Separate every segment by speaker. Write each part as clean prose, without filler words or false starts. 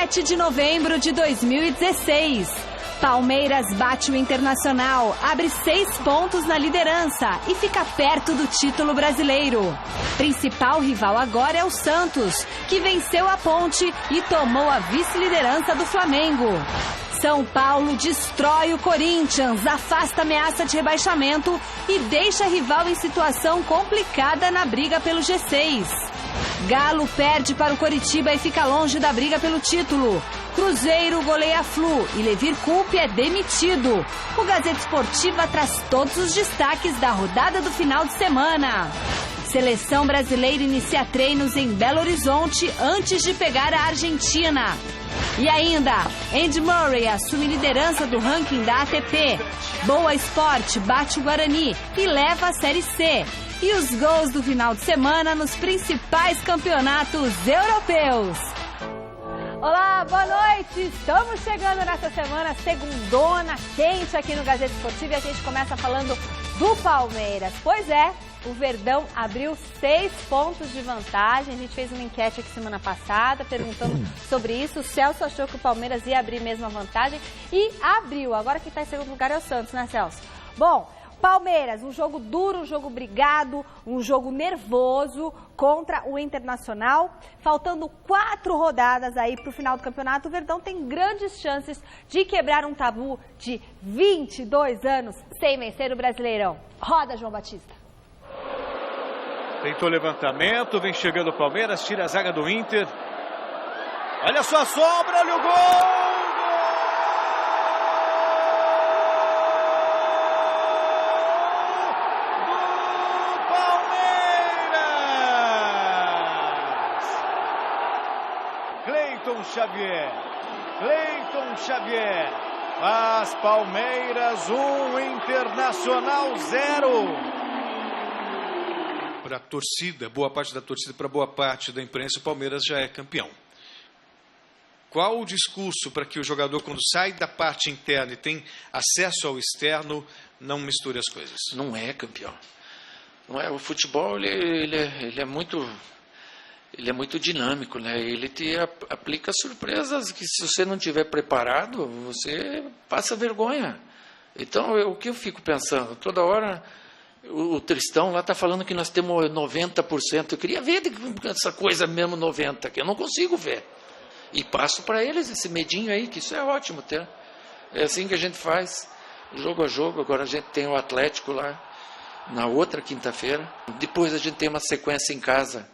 Speaker 1: 7 de novembro de 2016. Palmeiras bate o Internacional, abre 6 pontos na liderança e fica perto do título brasileiro. Principal rival agora é o Santos, que venceu a Ponte e tomou a vice-liderança do Flamengo. São Paulo destrói o Corinthians, afasta a ameaça de rebaixamento e deixa a rival em situação complicada na briga pelo G6. Galo perde para o Coritiba e fica longe da briga pelo título. Cruzeiro goleia Flu e Levir Coupe é demitido. O Gazeta Esportiva traz todos os destaques da rodada do final de semana. Seleção brasileira inicia treinos em Belo Horizonte antes de pegar a Argentina. E ainda, Andy Murray assume liderança do ranking da ATP. Boa Esporte bate o Guarani e leva a Série C. E os gols do final de semana nos principais campeonatos europeus. Olá, boa noite! Estamos chegando nessa semana segundona, quente aqui no Gazeta Esportiva e a gente começa falando do Palmeiras. Pois é, o Verdão abriu 6 pontos de vantagem. A gente fez uma enquete aqui semana passada perguntando sobre isso. O Celso achou que o Palmeiras ia abrir mesmo a vantagem e abriu. Agora quem está em segundo lugar é o Santos, né, Celso? Bom, Palmeiras, um jogo duro, um jogo brigado, um jogo nervoso contra o Internacional. Faltando 4 rodadas aí para o final do campeonato, o Verdão tem grandes chances de quebrar um tabu de 22 anos sem vencer o Brasileirão. Roda, João Batista.
Speaker 2: Tentou levantamento, vem chegando o Palmeiras, tira a zaga do Inter. Olha só a sobra, olha o gol! Cleiton Xavier faz Palmeiras 1, Internacional 0.
Speaker 3: Para a torcida, boa parte da torcida, para boa parte da imprensa, o Palmeiras já é campeão. Qual o discurso para que o jogador, quando sai da parte interna e tem acesso ao externo, não misture as coisas?
Speaker 4: Não é campeão. Não é, o futebol ele é muito dinâmico, né? Ele te aplica surpresas que, se você não tiver preparado, você passa vergonha. Então, o que eu fico pensando? Toda hora o Tristão lá está falando que nós temos 90%. Eu queria ver essa coisa mesmo 90%, que eu não consigo ver. E passo para eles esse medinho aí, que isso é ótimo ter. É assim que a gente faz, jogo a jogo. Agora a gente tem o Atlético lá, na outra quinta-feira. Depois a gente tem uma sequência em casa,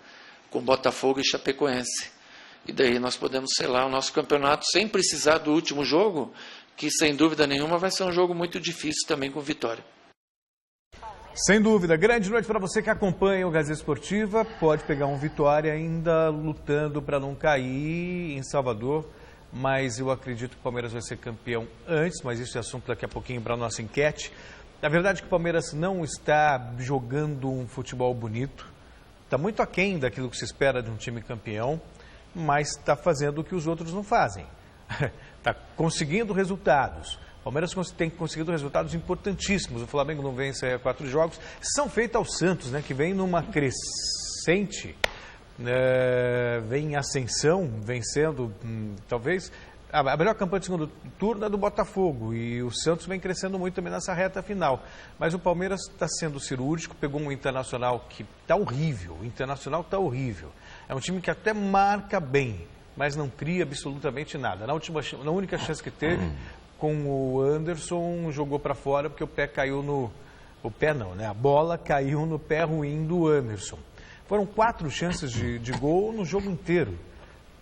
Speaker 4: com Botafogo e Chapecoense. E daí nós podemos selar o nosso campeonato sem precisar do último jogo, que sem dúvida nenhuma vai ser um jogo muito difícil também com vitória.
Speaker 5: Sem dúvida, grande noite para você que acompanha o Gazeta Esportiva. Pode pegar um Vitória ainda lutando para não cair em Salvador, mas eu acredito que o Palmeiras vai ser campeão antes, mas isso é assunto daqui a pouquinho para a nossa enquete. A verdade é que o Palmeiras não está jogando um futebol bonito. Está muito aquém daquilo que se espera de um time campeão, mas está fazendo o que os outros não fazem. Está conseguindo resultados. O Palmeiras tem conseguido resultados importantíssimos. O Flamengo não vence há 4 jogos. São feitos ao Santos, né, que vem numa crescente, vem em ascensão, vencendo, talvez, a melhor campanha de segundo turno é do Botafogo. E o Santos vem crescendo muito também nessa reta final. Mas o Palmeiras está sendo cirúrgico, pegou um Internacional que está horrível. O Internacional está horrível. É um time que até marca bem, mas não cria absolutamente nada. Na única chance que teve, com o Anderson, jogou para fora porque o pé caiu no... O pé não, né? A bola caiu no pé ruim do Anderson. Foram 4 chances de gol no jogo inteiro.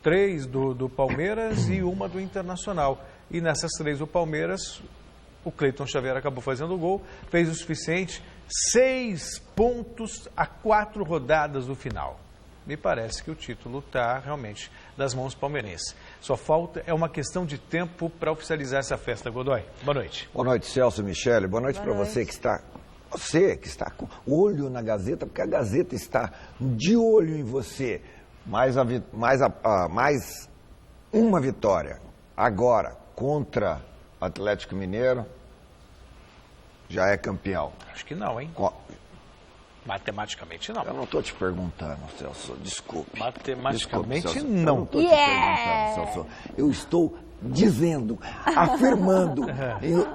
Speaker 5: 3 do Palmeiras e 1 do Internacional. E nessas 3 do Palmeiras, o Cleiton Xavier acabou fazendo o gol, fez o suficiente. 6 pontos a 4 rodadas do final. Me parece que o título está realmente das mãos palmeirenses. Só falta, é uma questão de tempo para oficializar essa festa. Godoy, boa noite.
Speaker 6: Boa noite, Celso, Michele. Boa noite para você que está com olho na Gazeta, porque a Gazeta está de olho em você. Mais uma vitória agora contra o Atlético Mineiro, já é campeão.
Speaker 5: Acho que não, hein? Matematicamente não.
Speaker 6: Eu não estou te perguntando, Celso, desculpe.
Speaker 5: Matematicamente
Speaker 6: Celso,
Speaker 5: não.
Speaker 6: Eu não estou te perguntando, Celso. Eu estou dizendo, afirmando.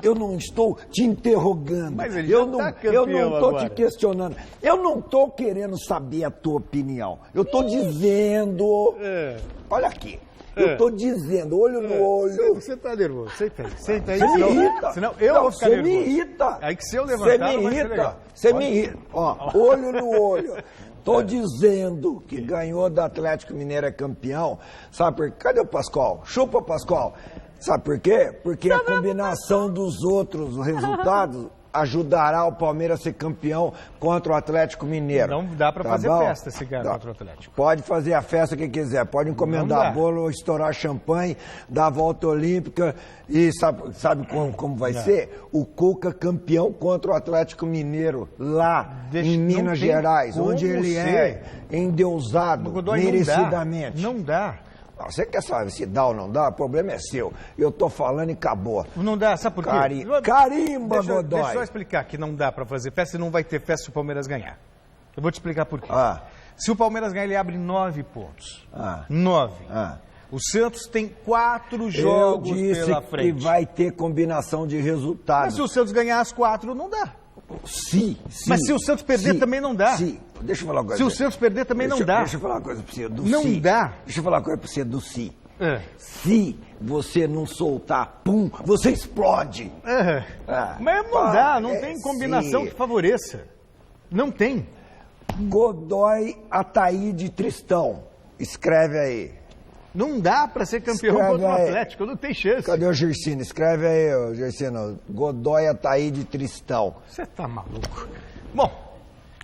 Speaker 6: Eu não estou te interrogando.
Speaker 5: Mas ele
Speaker 6: eu
Speaker 5: já
Speaker 6: não
Speaker 5: tá campeão
Speaker 6: estou te
Speaker 5: agora.
Speaker 6: questionando. Eu não estou querendo saber a tua opinião. Eu estou dizendo... Olha aqui. Eu estou dizendo, olho no olho.
Speaker 5: Você está nervoso. Senta aí.
Speaker 6: Você me irita.
Speaker 5: Senão eu vou ficar nervoso.
Speaker 6: Você me irita.
Speaker 5: Aí que se eu levantar, não vai ser legal.
Speaker 6: Você me irrita. Ó, olho no olho. Tô dizendo que ganhou do Atlético Mineiro, é campeão. Sabe por quê? Cadê o Pascoal? Chupa, Pascoal. Sabe por quê? Porque a combinação dos outros resultados ajudará o Palmeiras a ser campeão contra o Atlético Mineiro.
Speaker 5: Não dá para fazer
Speaker 6: bom?
Speaker 5: festa se ganhar contra o Atlético.
Speaker 6: Pode fazer a festa que quiser, pode encomendar bolo, estourar champanhe, dar a volta olímpica e sabe como vai ser? O Cuca campeão contra o Atlético Mineiro lá em Minas Gerais, onde ele é endeusado merecidamente.
Speaker 5: Não dá.
Speaker 6: Você quer saber se dá ou não dá? O problema é seu. Eu tô falando e acabou.
Speaker 5: Não dá, sabe por quê?
Speaker 6: Carimba, Godoy.
Speaker 5: Deixa eu explicar que não dá para fazer festa e não vai ter festa se o Palmeiras ganhar. Eu vou te explicar por quê. Se o Palmeiras ganhar, ele abre 9 pontos. 9. O Santos tem 4 jogos pela frente.
Speaker 6: Eu disse que vai ter combinação de resultados.
Speaker 5: Mas se o Santos ganhar as 4, não dá.
Speaker 6: Sim.
Speaker 5: Mas se o Santos perder, também não dá.
Speaker 6: Sim. Deixa eu falar uma coisa.
Speaker 5: Se o Santos perder, também não dá.
Speaker 6: Deixa eu falar uma coisa pra você do
Speaker 5: não
Speaker 6: si.
Speaker 5: Dá.
Speaker 6: Deixa eu falar uma coisa pra você do si. Se você não soltar, pum, você explode.
Speaker 5: Mas não dá, não tem combinação que favoreça. Não tem.
Speaker 6: Godoy, Ataíde, Tristão. Escreve aí.
Speaker 5: Não dá pra ser campeão contra o Atlético, não tem chance.
Speaker 6: Cadê o Gersino? Escreve aí, Gersino. Godoy, Ataíde, Tristão.
Speaker 5: Você tá maluco. Bom,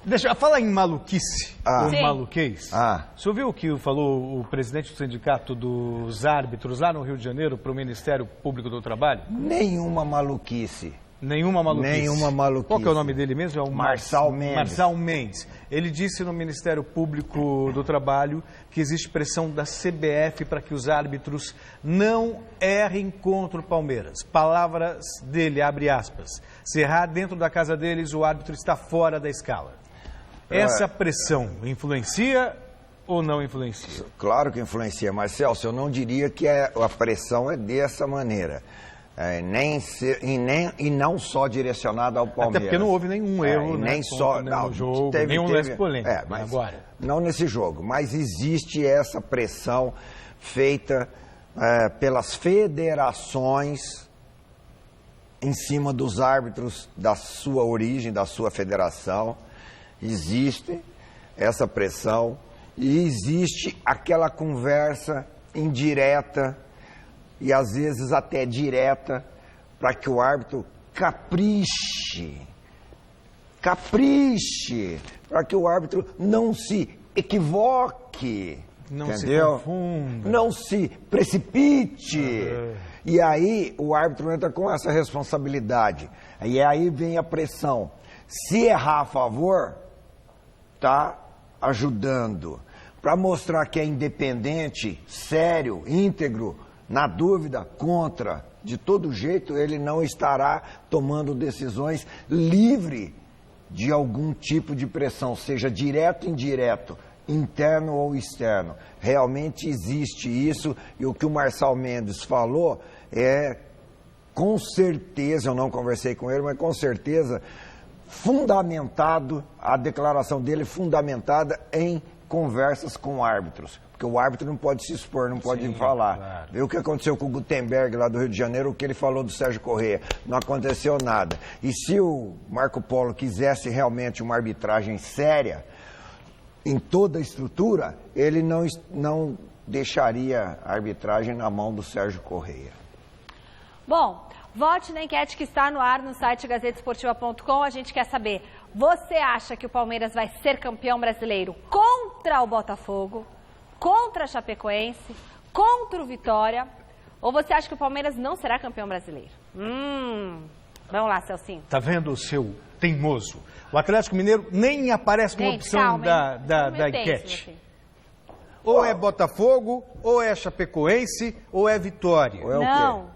Speaker 5: deixa eu falar em maluquice, ou maluquês. Você ouviu o que falou o presidente do sindicato dos árbitros lá no Rio de Janeiro para o Ministério Público do Trabalho?
Speaker 6: Nenhuma maluquice.
Speaker 5: Nenhuma maluquice. Qual que é o nome dele mesmo? É o
Speaker 6: Marçal Mendes.
Speaker 5: Marçal Mendes. Ele disse no Ministério Público do Trabalho que existe pressão da CBF para que os árbitros não errem contra o Palmeiras. Palavras dele, abre aspas. Se errar dentro da casa deles, o árbitro está fora da escala. Essa pressão influencia ou não influencia?
Speaker 6: Claro que influencia, mas Celso, eu não diria que a pressão é dessa maneira. E não só direcionada ao Palmeiras.
Speaker 5: Até porque não houve nenhum erro,
Speaker 6: nem só
Speaker 5: no jogo, nenhum lance polêmico. Mas agora.
Speaker 6: Não nesse jogo, mas existe essa pressão feita pelas federações em cima dos árbitros da sua origem, da sua federação. Existe essa pressão e existe aquela conversa indireta e às vezes até direta, para que o árbitro capriche, para que o árbitro não se equivoque, entendeu?
Speaker 5: Se confunda.
Speaker 6: Não se precipite. E aí o árbitro entra com essa responsabilidade. E aí vem a pressão. Se errar a favor, está ajudando. Para mostrar que é independente, sério, íntegro, na dúvida, contra. De todo jeito, ele não estará tomando decisões livre de algum tipo de pressão, seja direto ou indireto, interno ou externo. Realmente existe isso, e o que o Marçal Mendes falou é, com certeza, eu não conversei com ele, mas com certeza, fundamentado, a declaração dele fundamentada em conversas com árbitros. Porque o árbitro não pode se expor, não pode falar.
Speaker 5: Claro.
Speaker 6: Viu o que aconteceu com o Gutenberg lá do Rio de Janeiro, o que ele falou do Sérgio Corrêa? Não aconteceu nada. E se o Marco Polo quisesse realmente uma arbitragem séria, em toda a estrutura, ele não deixaria a arbitragem na mão do Sérgio Corrêa.
Speaker 1: Bom, vote na enquete que está no ar no site gazetesportiva.com. A gente quer saber, você acha que o Palmeiras vai ser campeão brasileiro contra o Botafogo, contra a Chapecoense, contra o Vitória? Ou você acha que o Palmeiras não será campeão brasileiro? Vamos lá, Celcinho.
Speaker 5: Tá vendo o seu teimoso? O Atlético Mineiro nem aparece como opção da enquete. Ou é Botafogo, ou é Chapecoense, ou é Vitória.
Speaker 6: Ou é
Speaker 1: não.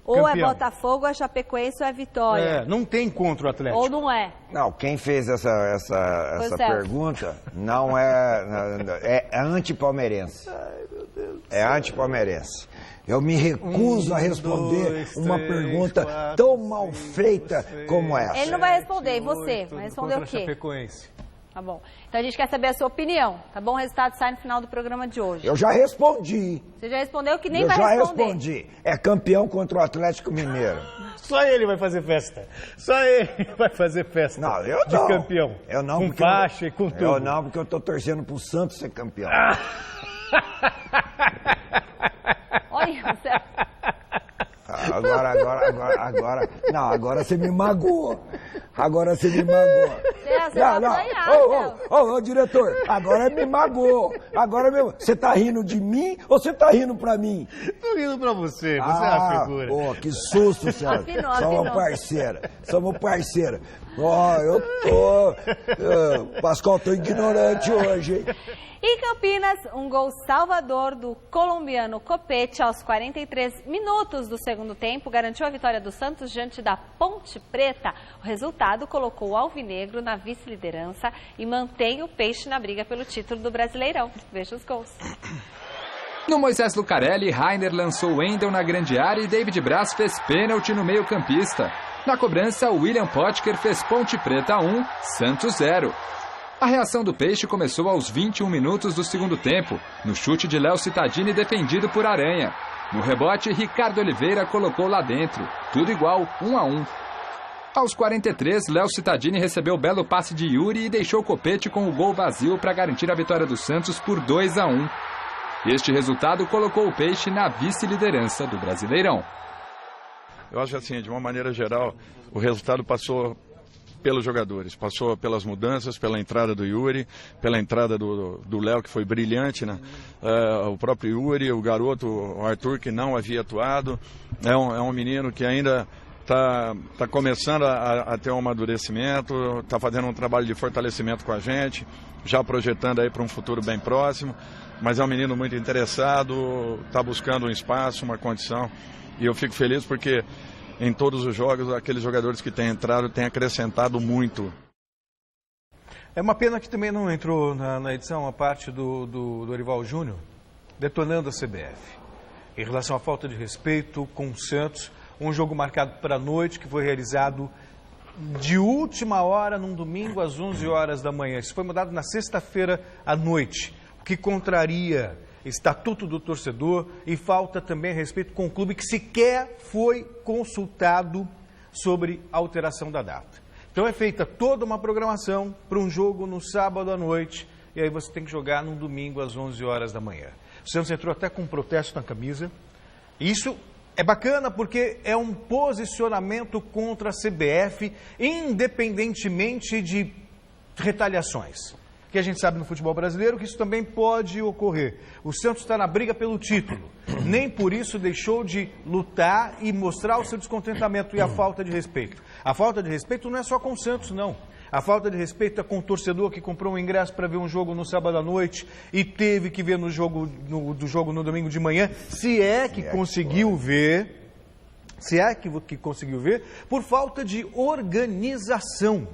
Speaker 1: Ou
Speaker 5: campeão.
Speaker 1: é Botafogo, ou é Chapecoense, ou é Vitória.
Speaker 5: Não tem contra o Atlético.
Speaker 1: Ou não é.
Speaker 6: Não, quem fez essa pergunta não é antipalmeirense. É antipalmeirense. Eu me recuso a responder uma pergunta tão mal feita como essa.
Speaker 1: Ele não vai responder, e você? Vai responder o quê?
Speaker 5: Chapecoense.
Speaker 1: Tá bom. Então a gente quer saber a sua opinião, tá bom? O resultado sai no final do programa de hoje.
Speaker 6: Eu já respondi.
Speaker 1: Você já respondeu que nem vai responder.
Speaker 6: Eu já respondi. É campeão contra o Atlético Mineiro.
Speaker 5: Só ele vai fazer festa. Só ele vai fazer festa.
Speaker 6: Não, eu não.
Speaker 5: De campeão.
Speaker 6: Eu não.
Speaker 5: Com faixa e com tudo.
Speaker 6: Eu não, porque eu tô torcendo pro Santos ser campeão.
Speaker 1: Olha, você...
Speaker 6: Agora você me magoou. Agora você me magoou.
Speaker 1: Você vai apanhar,
Speaker 6: Ô, diretor, agora me magoou. Agora mesmo. Você tá rindo de mim ou você tá rindo pra mim?
Speaker 5: Tô rindo pra você, você é a figura.
Speaker 6: Pô, que susto, César. Somos parceira. Ó, eu tô... Pascoal, tô ignorante hoje, hein?
Speaker 1: Em Campinas, um gol salvador do colombiano Copete aos 43 minutos do segundo tempo garantiu a vitória do Santos diante da Ponte Preta. O resultado colocou o Alvinegro na vice-liderança e mantém o Peixe na briga pelo título do Brasileirão. Veja os gols.
Speaker 7: No Moisés Lucarelli, Rainer lançou Wendel na grande área e David Braz fez pênalti no meio-campista. Na cobrança, William Potker fez Ponte Preta 1, Santos 0. A reação do Peixe começou aos 21 minutos do segundo tempo, no chute de Léo Cittadini defendido por Aranha. No rebote, Ricardo Oliveira colocou lá dentro, tudo igual, 1-1. Aos 43, Léo Cittadini recebeu o belo passe de Yuri e deixou o Copete com o gol vazio para garantir a vitória do Santos por 2-1. Este resultado colocou o Peixe na vice-liderança do Brasileirão.
Speaker 8: Eu acho assim, de uma maneira geral, o resultado passou pelos jogadores, passou pelas mudanças, pela entrada do Yuri, pela entrada do Léo, que foi brilhante, né? O próprio Yuri, o garoto, o Arthur, que não havia atuado, é um menino que ainda está começando a ter um amadurecimento, está fazendo um trabalho de fortalecimento com a gente, já projetando aí para um futuro bem próximo, mas é um menino muito interessado, está buscando um espaço, uma condição, e eu fico feliz porque em todos os jogos, aqueles jogadores que têm entrado têm acrescentado muito.
Speaker 5: É uma pena que também não entrou na edição a parte do Dorival Júnior, detonando a CBF. Em relação à falta de respeito com o Santos, um jogo marcado para a noite, que foi realizado de última hora, num domingo, às 11 horas da manhã. Isso foi mudado na sexta-feira à noite, o que contraria Estatuto do Torcedor e falta também respeito com o clube que sequer foi consultado sobre a alteração da data. Então é feita toda uma programação para um jogo no sábado à noite e aí você tem que jogar no domingo às 11 horas da manhã. O Santos entrou até com um protesto na camisa. Isso é bacana porque é um posicionamento contra a CBF, independentemente de retaliações. Que a gente sabe no futebol brasileiro que isso também pode ocorrer. O Santos está na briga pelo título. Nem por isso deixou de lutar e mostrar o seu descontentamento e a falta de respeito. A falta de respeito não é só com o Santos, não. A falta de respeito é com o torcedor que comprou um ingresso para ver um jogo no sábado à noite e teve que ver do jogo no domingo de manhã, se é que conseguiu ver, por falta de organização.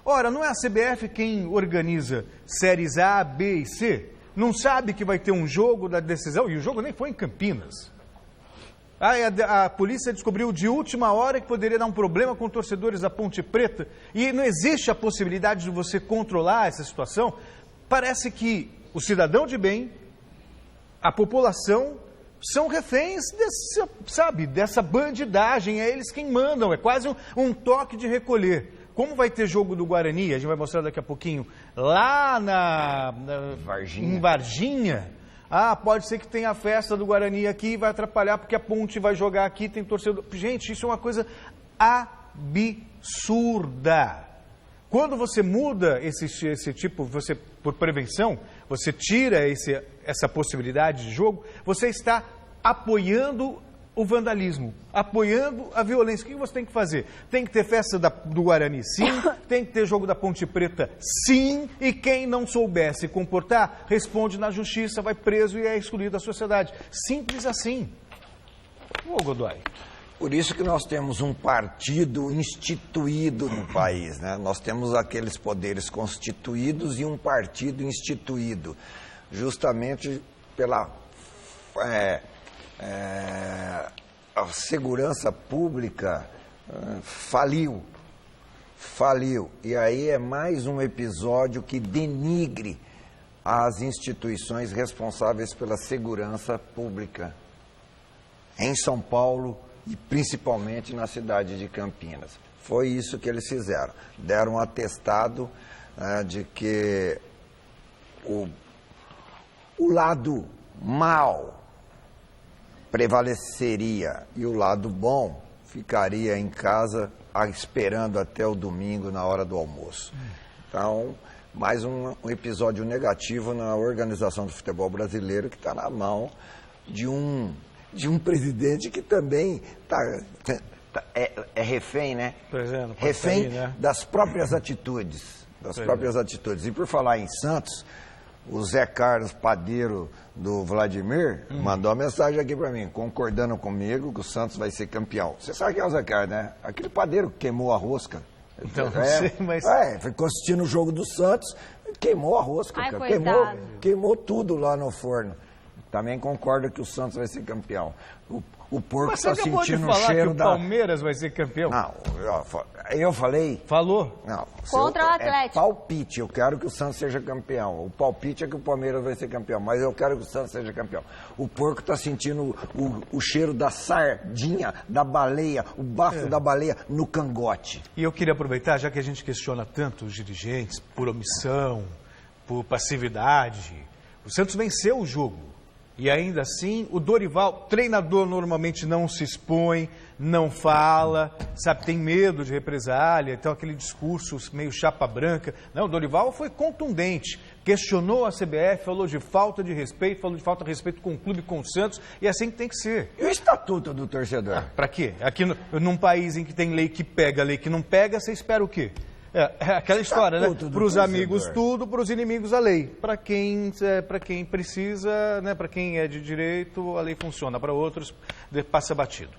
Speaker 5: Ora, não é a CBF quem organiza séries A, B e C? Não sabe que vai ter um jogo da decisão? E o jogo nem foi em Campinas. A polícia descobriu de última hora que poderia dar um problema com torcedores da Ponte Preta. E não existe a possibilidade de você controlar essa situação. Parece que o cidadão de bem, a população, são reféns dessa bandidagem. É eles quem mandam, é quase um toque de recolher. Como vai ter jogo do Guarani, a gente vai mostrar daqui a pouquinho, lá em Varginha, pode ser que tenha a festa do Guarani aqui e vai atrapalhar porque a Ponte vai jogar aqui, tem torcedor. Gente, isso é uma coisa absurda. Quando você muda esse tipo, você por prevenção, você tira essa possibilidade de jogo, você está apoiando o vandalismo, apoiando a violência. O que você tem que fazer? Tem que ter festa do Guarani, sim. Tem que ter jogo da Ponte Preta, sim. E quem não souber se comportar, responde na justiça, vai preso e é excluído da sociedade. Simples assim. Ô, Godoy.
Speaker 6: Por isso que nós temos um partido instituído no país, né? Nós temos aqueles poderes constituídos e um partido instituído, justamente pela a segurança pública faliu. E aí é mais um episódio que denigre as instituições responsáveis pela segurança pública em São Paulo e principalmente na cidade de Campinas. Foi isso que eles fizeram. Deram um atestado de que o lado mal prevaleceria e o lado bom ficaria em casa esperando até o domingo na hora do almoço. Então, mais um episódio negativo na organização do futebol brasileiro que está na mão de um presidente que também é refém, né? Refém sair, né? Das próprias atitudes. E por falar em Santos, o Zé Carlos, padeiro do Vladimir, mandou uma mensagem aqui para mim, concordando comigo que o Santos vai ser campeão. Você sabe quem é o Zé Carlos, né? Aquele padeiro que queimou a rosca.
Speaker 5: Então, não sei, mas...
Speaker 6: ficou assistindo o jogo do Santos, queimou a rosca,
Speaker 1: Ai,
Speaker 6: cara. Queimou tudo lá no forno. Também concordo que o Santos vai ser campeão. O porco está sentindo o cheiro
Speaker 5: que o Palmeiras vai ser campeão.
Speaker 6: Não, eu falei...
Speaker 5: Falou?
Speaker 6: Não.
Speaker 1: Contra o Atlético.
Speaker 6: É palpite, eu quero que o Santos seja campeão. O palpite é que o Palmeiras vai ser campeão, mas eu quero que o Santos seja campeão. O porco está sentindo o cheiro da sardinha, da baleia, o bafo da baleia no cangote.
Speaker 5: E eu queria aproveitar, já que a gente questiona tanto os dirigentes por omissão, por passividade, o Santos venceu o jogo. E ainda assim, o Dorival, treinador, normalmente não se expõe, não fala, sabe, tem medo de represália, então aquele discurso meio chapa branca. Não, o Dorival foi contundente, questionou a CBF, falou de falta de respeito, falou de falta de respeito com o clube, com o Santos, e é assim que tem que ser.
Speaker 6: E o estatuto do torcedor?
Speaker 5: Pra quê? Aqui num país em que tem lei que pega, lei que não pega, você espera o quê? É aquela história, né? Para os amigos tudo, para os inimigos a lei. Para quem precisa, né? Para quem é de direito, a lei funciona. Para outros, passa batido.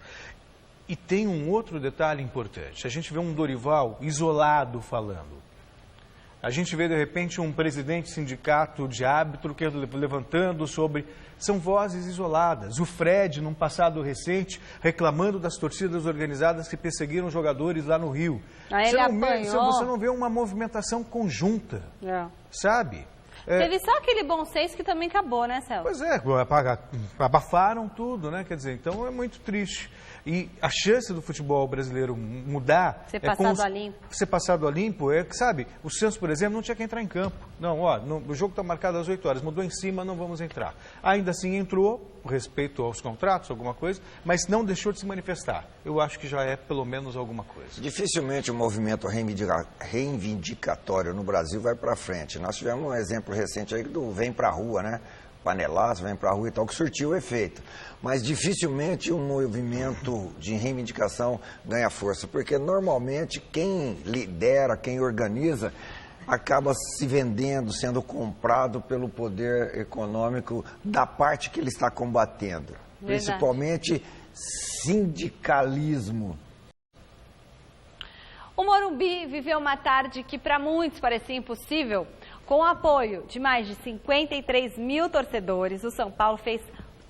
Speaker 5: E tem um outro detalhe importante. A gente vê um Dorival isolado falando. A gente vê, de repente, um presidente de sindicato de árbitro que levantando sobre... São vozes isoladas. O Fred, num passado recente, reclamando das torcidas organizadas que perseguiram jogadores lá no Rio. Você não vê uma movimentação conjunta, sabe?
Speaker 1: Teve só aquele bom senso que também acabou, né, Celso?
Speaker 5: Pois é, abafaram tudo, né? Quer dizer, então é muito triste. E a chance do futebol brasileiro mudar...
Speaker 1: Ser passado a limpo.
Speaker 5: Ser passado a limpo sabe, o Santos, por exemplo, não tinha que entrar em campo. Não, o jogo está marcado às 8 horas, mudou em cima, não vamos entrar. Ainda assim entrou, por respeito aos contratos, alguma coisa, mas não deixou de se manifestar. Eu acho que já é pelo menos alguma coisa.
Speaker 6: Dificilmente o movimento reivindicatório no Brasil vai para frente. Nós tivemos um exemplo recente aí do Vem Pra Rua, né? Panelaço, Vem Pra Rua e tal, que surtiu o efeito. Mas dificilmente um movimento de reivindicação ganha força, porque normalmente quem lidera, quem organiza, acaba se vendendo, sendo comprado pelo poder econômico da parte que ele está combatendo. Verdade. Principalmente sindicalismo.
Speaker 1: O Morumbi viveu uma tarde que para muitos parecia impossível. Com o apoio de mais de 53 mil torcedores, o São Paulo fez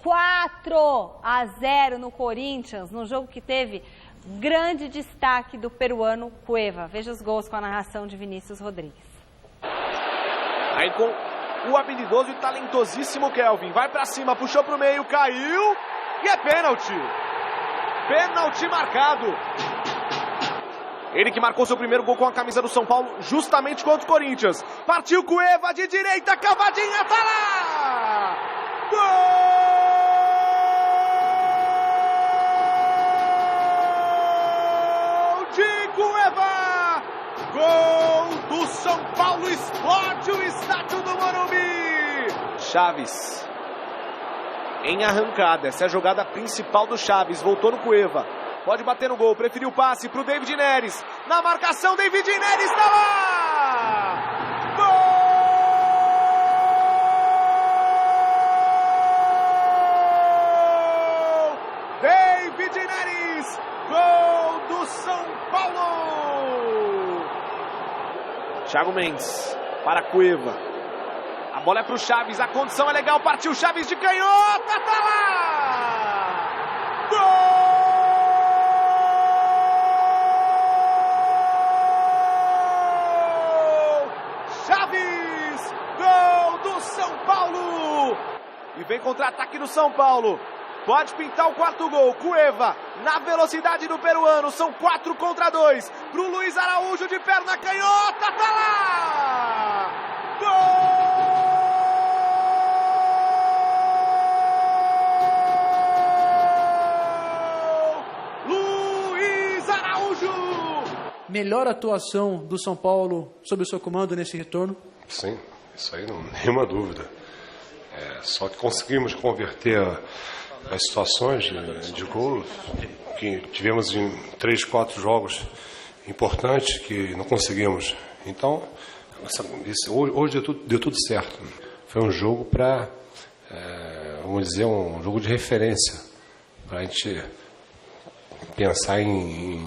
Speaker 1: 4-0 no Corinthians, num jogo que teve grande destaque do peruano Cueva. Veja os gols com a narração de Vinícius Rodrigues.
Speaker 2: Aí com o habilidoso e talentosíssimo Kelvin. Vai pra cima, puxou pro meio, caiu e é pênalti. Pênalti marcado. Ele que marcou seu primeiro gol com a camisa do São Paulo, justamente contra o Corinthians. Partiu Cueva de direita, cavadinha, tá lá! Gol de Cueva! Gol do São Paulo, explode o estádio do Morumbi! Chaves em arrancada, essa é a jogada principal do Chaves, voltou no Cueva. Pode bater no gol, preferiu o passe para o David Neres. Na marcação, David Neres está lá! Gol! David DJ Neres. Gol do São Paulo. Thiago Mendes para Cueva. A bola é para o Chaves, a condição é legal, partiu Chaves de canhota, tá lá! Gol! Chaves! Gol do São Paulo! E vem contra-ataque do São Paulo. Pode pintar o quarto gol. Cueva na velocidade do peruano. São 4 contra 2. Pro Luiz Araújo de perna canhota. Tá lá! Gol! Luiz Araújo!
Speaker 9: Melhor atuação do São Paulo sob o seu comando nesse retorno?
Speaker 10: Sim, isso aí não tem nenhuma dúvida. Só que conseguimos converter as situações de gol que tivemos em 3, 4 jogos importantes que não conseguimos. Então, hoje deu tudo certo. Foi um jogo para, vamos dizer, um jogo de referência, para a gente pensar em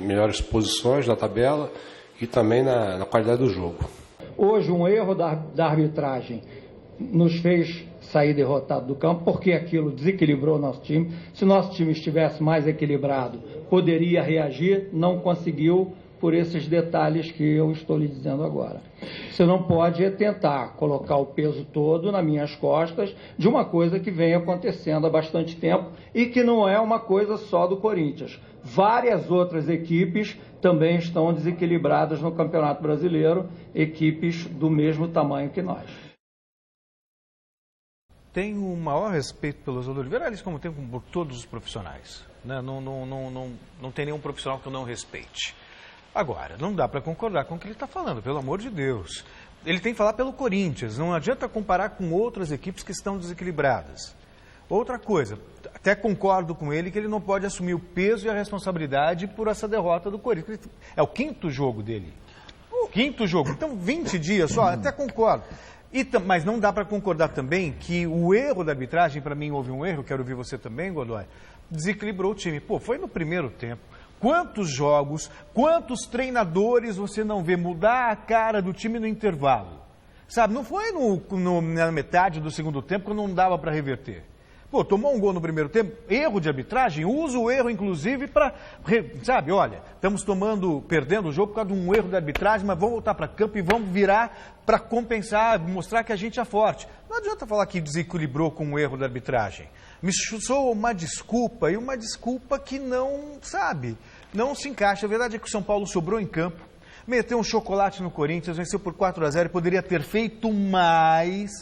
Speaker 10: melhores posições na tabela e também na qualidade do jogo.
Speaker 11: Hoje, um erro da arbitragem nos fez sair derrotado do campo, porque aquilo desequilibrou o nosso time. Se o nosso time estivesse mais equilibrado, poderia reagir, não conseguiu por esses detalhes que eu estou lhe dizendo agora. Você não pode tentar colocar o peso todo nas minhas costas de uma coisa que vem acontecendo há bastante tempo e que não é uma coisa só do Corinthians. Várias outras equipes também estão desequilibradas no Campeonato Brasileiro, equipes do mesmo tamanho que nós.
Speaker 5: Tenho o maior respeito pelo Oswaldo Oliveira, aliás, como tenho por todos os profissionais. Né? Não tem nenhum profissional que eu não respeite. Agora, não dá para concordar com o que ele está falando, pelo amor de Deus. Ele tem que falar pelo Corinthians, não adianta comparar com outras equipes que estão desequilibradas. Outra coisa, até concordo com ele que ele não pode assumir o peso e a responsabilidade por essa derrota do Corinthians. É o 5º jogo dele. O 5º jogo. Então, 20 dias só, até concordo. Mas não dá para concordar também que o erro da arbitragem, para mim houve um erro, quero ouvir você também, Godoy, desequilibrou o time. Pô, foi no primeiro tempo. Quantos jogos, quantos treinadores você não vê mudar a cara do time no intervalo? Sabe, não foi na metade do segundo tempo quando não dava para reverter. Pô, tomou um gol no primeiro tempo, erro de arbitragem, usa o erro inclusive para, sabe, olha, estamos perdendo o jogo por causa de um erro de arbitragem, mas vamos voltar para campo e vamos virar para compensar, mostrar que a gente é forte. Não adianta falar que desequilibrou com o erro da arbitragem. Me soa uma desculpa, e uma desculpa que não, sabe, não se encaixa. A verdade é que o São Paulo sobrou em campo, meteu um chocolate no Corinthians, venceu por 4-0, poderia ter feito mais,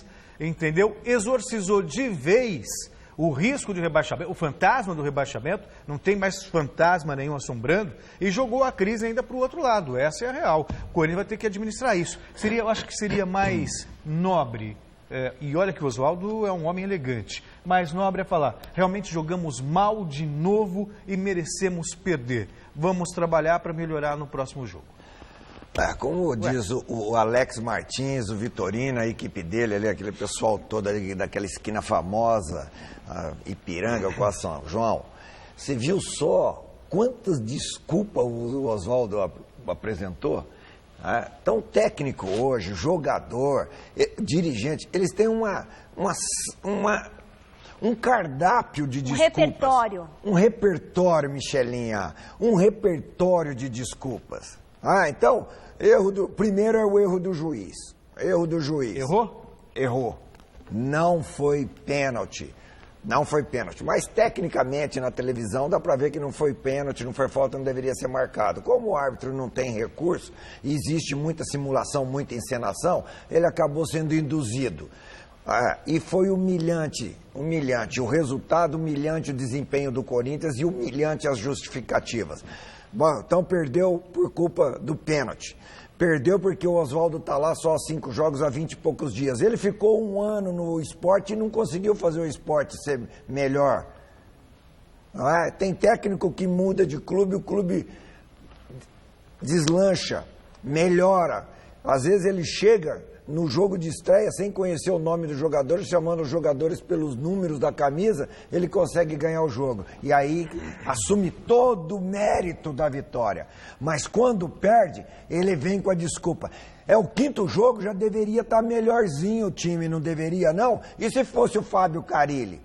Speaker 5: entendeu? Exorcizou de vez o risco de rebaixamento, o fantasma do rebaixamento, não tem mais fantasma nenhum assombrando, e jogou a crise ainda para o outro lado. Essa é a real. O Corinthians vai ter que administrar isso. Eu acho que seria mais nobre, e olha que o Oswaldo é um homem elegante, mais nobre é falar, realmente jogamos mal de novo e merecemos perder. Vamos trabalhar para melhorar no próximo jogo.
Speaker 6: Como diz o Alex Martins, o Vitorino, a equipe dele ali, aquele pessoal todo ali daquela esquina famosa, Ipiranga com a São João, você viu só quantas desculpas o Oswaldo apresentou? Então, técnico hoje, jogador, dirigente, eles têm um cardápio de desculpas.
Speaker 12: Repertório.
Speaker 6: Um repertório, Michelinha, um repertório de desculpas. Então, primeiro é o erro do juiz. Erro do juiz.
Speaker 5: Errou?
Speaker 6: Errou. Não foi pênalti. Não foi pênalti. Mas, tecnicamente, na televisão, dá para ver que não foi pênalti, não foi falta, não deveria ser marcado. Como o árbitro não tem recurso, e existe muita simulação, muita encenação, ele acabou sendo induzido. E foi humilhante. O resultado humilhante, o desempenho do Corinthians e humilhante as justificativas. Bom, então perdeu por culpa do pênalti. Perdeu porque o Oswaldo está lá só 5 jogos há 20 e poucos dias. Ele ficou 1 ano no esporte e não conseguiu fazer o esporte ser melhor. Tem técnico que muda de clube, o clube deslancha, melhora. Às vezes ele chega no jogo de estreia, sem conhecer o nome dos jogadores, chamando os jogadores pelos números da camisa, ele consegue ganhar o jogo. E aí assume todo o mérito da vitória. Mas quando perde, ele vem com a desculpa. É o 5º jogo, já deveria estar melhorzinho o time, não deveria não? E se fosse o Fábio Carille?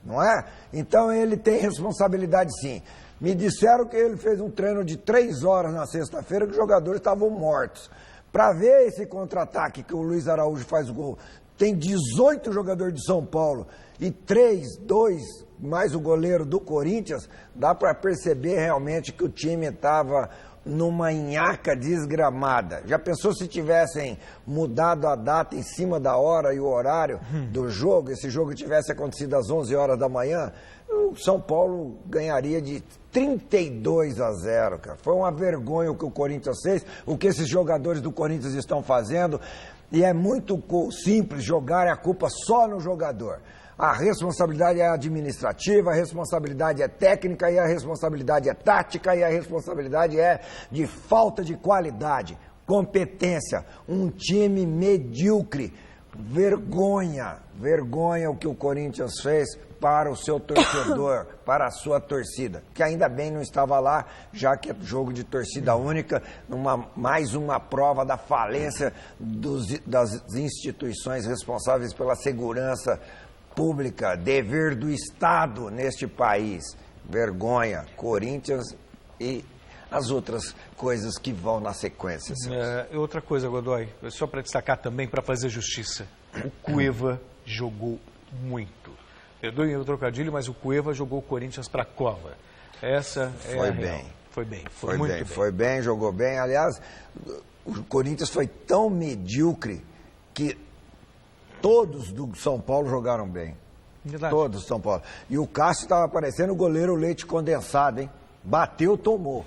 Speaker 6: Não é? Então ele tem responsabilidade sim. Me disseram que ele fez um treino de 3 horas na sexta-feira, que os jogadores estavam mortos. Para ver esse contra-ataque que o Luiz Araújo faz o gol, tem 18 jogadores de São Paulo e 2 mais o goleiro do Corinthians, dá para perceber realmente que o time estava numa nhaca desgramada. Já pensou se tivessem mudado a data em cima da hora e o horário do jogo, esse jogo tivesse acontecido às 11 horas da manhã, o São Paulo ganharia de 32-0, cara. Foi uma vergonha o que o Corinthians fez, o que esses jogadores do Corinthians estão fazendo, e é muito simples jogar a culpa só no jogador. A responsabilidade é administrativa, a responsabilidade é técnica, e a responsabilidade é tática, e a responsabilidade é de falta de qualidade, competência, um time medíocre. Vergonha o que o Corinthians fez para o seu torcedor, para a sua torcida, que ainda bem não estava lá, já que é jogo de torcida única, mais uma prova da falência das instituições responsáveis pela segurança pública, dever do Estado neste país. Vergonha, Corinthians e as outras coisas que vão na sequência.
Speaker 5: Outra coisa, Godoy, só para destacar também, para fazer justiça, o Cueva jogou muito. Perdoem o trocadilho, mas o Cueva jogou o Corinthians para a cova. Essa é a real. Foi bem, jogou bem. Aliás, o Corinthians foi tão medíocre que todos do São Paulo jogaram bem. Verdade. Todos do São Paulo. E o Cássio estava parecendo o goleiro leite condensado, hein? Bateu, tomou.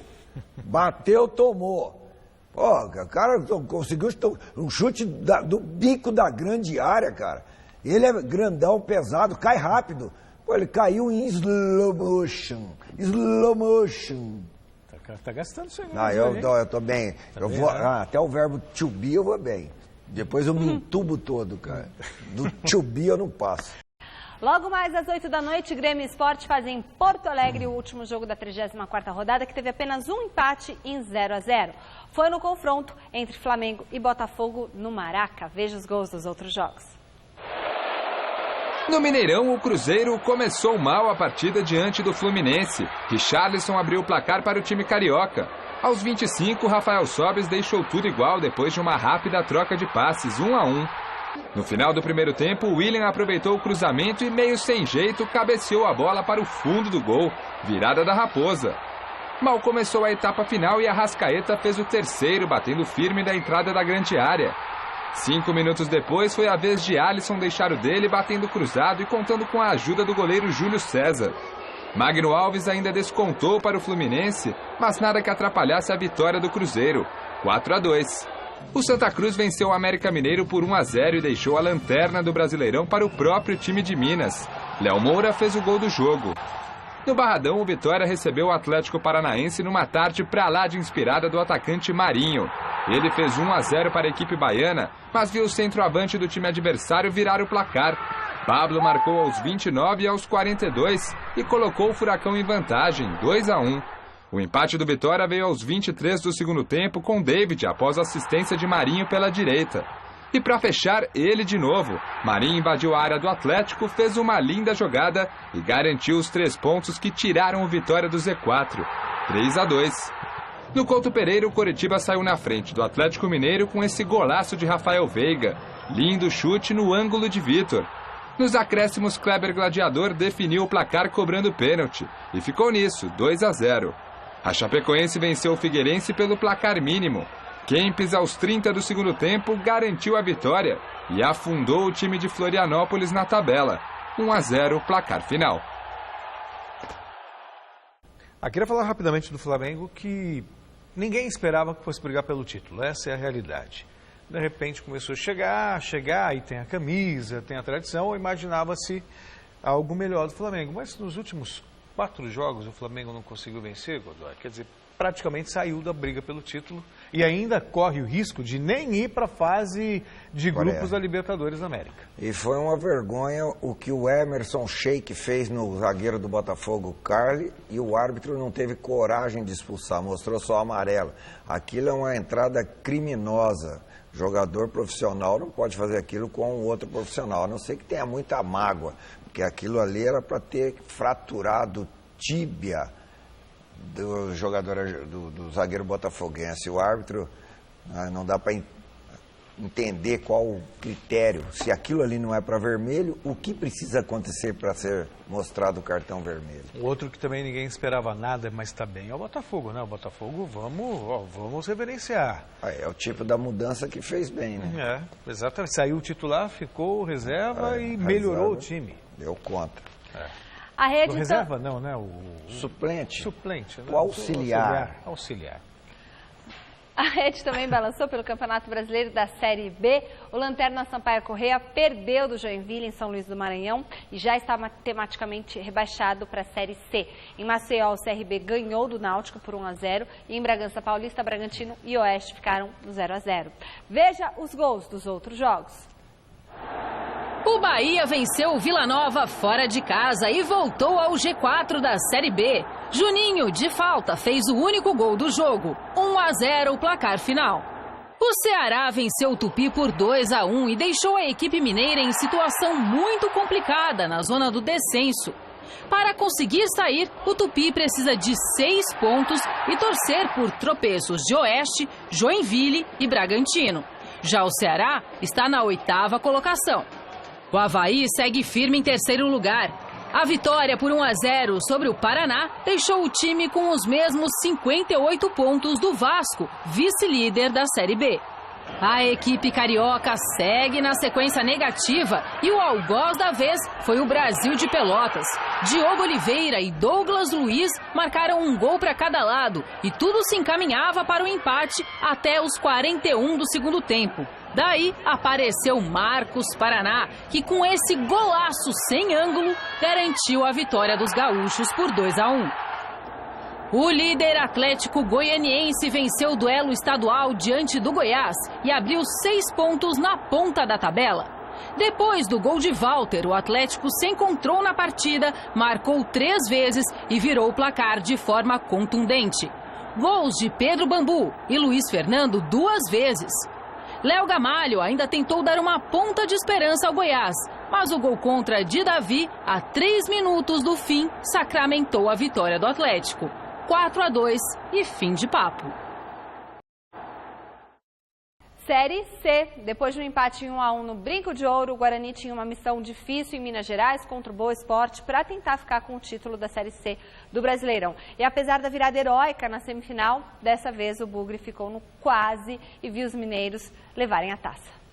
Speaker 5: Bateu, tomou. Pô, o cara conseguiu um chute do bico da grande área, cara. Ele é grandão, pesado, cai rápido. Pô, ele caiu em slow motion. Tá gastando isso aí. Eu tô bem. Até o verbo to be eu vou bem. Depois eu me entubo todo, cara. Do to be eu não passo.
Speaker 1: Logo mais às 8 da noite, Grêmio e Sport fazem em Porto Alegre o último jogo da 34ª rodada, que teve apenas um empate em 0-0. Foi no confronto entre Flamengo e Botafogo no Maraca. Veja os gols dos outros jogos.
Speaker 7: No Mineirão, o Cruzeiro começou mal a partida diante do Fluminense. Richarlison abriu o placar para o time carioca. Aos 25, Rafael Sobes deixou tudo igual depois de uma rápida troca de passes, 1-1. No final do primeiro tempo, o William aproveitou o cruzamento e, meio sem jeito, cabeceou a bola para o fundo do gol, virada da Raposa. Mal começou a etapa final e Arrascaeta fez o terceiro, batendo firme da entrada da grande área. 5 minutos depois, foi a vez de Alisson deixar o dele, batendo cruzado e contando com a ajuda do goleiro Júlio César. Magno Alves ainda descontou para o Fluminense, mas nada que atrapalhasse a vitória do Cruzeiro, 4-2. O Santa Cruz venceu o América Mineiro por 1-0 e deixou a lanterna do Brasileirão para o próprio time de Minas. Léo Moura fez o gol do jogo. No Barradão, o Vitória recebeu o Atlético Paranaense numa tarde pra lá de inspirada do atacante Marinho. Ele fez 1-0 para a equipe baiana, mas viu o centroavante do time adversário virar o placar. Pablo marcou aos 29 e aos 42 e colocou o Furacão em vantagem, 2-1. O empate do Vitória veio aos 23 do segundo tempo com David após assistência de Marinho pela direita. E para fechar, ele de novo. Marinho invadiu a área do Atlético, fez uma linda jogada e garantiu os 3 pontos que tiraram o Vitória do Z4, 3-2. No Couto Pereira, o Coritiba saiu na frente do Atlético Mineiro com esse golaço de Rafael Veiga. Lindo chute no ângulo de Vitor. Nos acréscimos, Kleber Gladiador definiu o placar cobrando pênalti e ficou nisso, 2-0. A Chapecoense venceu o Figueirense pelo placar mínimo. Kempis, aos 30 do segundo tempo, garantiu a vitória e afundou o time de Florianópolis na tabela. 1-0, placar final.
Speaker 5: Queria falar rapidamente do Flamengo, que ninguém esperava que fosse brigar pelo título. Essa é a realidade. De repente começou a chegar, aí tem a camisa, tem a tradição, imaginava-se algo melhor do Flamengo. Mas nos últimos 4 jogos o Flamengo não conseguiu vencer, Godoy. Quer dizer, praticamente saiu da briga pelo título e ainda corre o risco de nem ir para a fase de grupos da Libertadores da América.
Speaker 6: E foi uma vergonha o que o Emerson Sheik fez no zagueiro do Botafogo, Carly, e o árbitro não teve coragem de expulsar, mostrou só amarelo. Aquilo é uma entrada criminosa. Jogador profissional não pode fazer aquilo com outro profissional, a não ser que tenha muita mágoa, porque aquilo ali era para ter fraturado tíbia do jogador, do zagueiro botafoguense. O árbitro, não dá para entender qual o critério. Se aquilo ali não é para vermelho, o que precisa acontecer para ser mostrado o cartão vermelho?
Speaker 5: Outro que também ninguém esperava nada, mas está bem, é o Botafogo, né? O Botafogo, vamos reverenciar.
Speaker 6: É o tipo da mudança que fez bem, né?
Speaker 5: É, exatamente. Saiu o titular, ficou reserva e melhorou o time.
Speaker 6: Deu conta.
Speaker 1: A rede
Speaker 5: reserva não, né? O
Speaker 6: suplente.
Speaker 5: Suplente. Né?
Speaker 6: O auxiliar.
Speaker 5: Auxiliar.
Speaker 1: A rede também balançou pelo Campeonato Brasileiro da Série B. O Lanterna Sampaio Corrêa perdeu do Joinville em São Luís do Maranhão e já está matematicamente rebaixado para a Série C. Em Maceió, o CRB ganhou do Náutico por 1-0 e em Bragança Paulista, Bragantino e Oeste ficaram no 0-0. Veja os gols dos outros jogos.
Speaker 12: O Bahia venceu o Vila Nova fora de casa e voltou ao G4 da Série B. Juninho, de falta, fez o único gol do jogo. 1-0 o placar final. O Ceará venceu o Tupi por 2-1 e deixou a equipe mineira em situação muito complicada na zona do descenso. Para conseguir sair, o Tupi precisa de 6 pontos e torcer por tropeços de Oeste, Joinville e Bragantino. Já o Ceará está na 8ª colocação. O Avaí segue firme em 3º lugar. A vitória por 1-0 sobre o Paraná deixou o time com os mesmos 58 pontos do Vasco, vice-líder da Série B. A equipe carioca segue na sequência negativa e o algoz da vez foi o Brasil de Pelotas. Diogo Oliveira e Douglas Luiz marcaram um gol para cada lado e tudo se encaminhava para o empate até os 41 do segundo tempo. Daí apareceu Marcos Paraná, que com esse golaço sem ângulo garantiu a vitória dos gaúchos por 2-1. O líder Atlético Goianiense venceu o duelo estadual diante do Goiás e abriu 6 pontos na ponta da tabela. Depois do gol de Walter, o Atlético se encontrou na partida, marcou 3 vezes e virou o placar de forma contundente. Gols de Pedro Bambu e Luiz Fernando 2 vezes. Léo Gamalho ainda tentou dar uma ponta de esperança ao Goiás, mas o gol contra de Davi, a 3 minutos do fim, sacramentou a vitória do Atlético. 4-2 e fim de papo.
Speaker 1: Série C. Depois de um empate em 1-1 no Brinco de Ouro, o Guarani tinha uma missão difícil em Minas Gerais contra o Boa Esporte para tentar ficar com o título da Série C do Brasileirão. E apesar da virada heróica na semifinal, dessa vez o Bugre ficou no quase e viu os mineiros levarem a taça.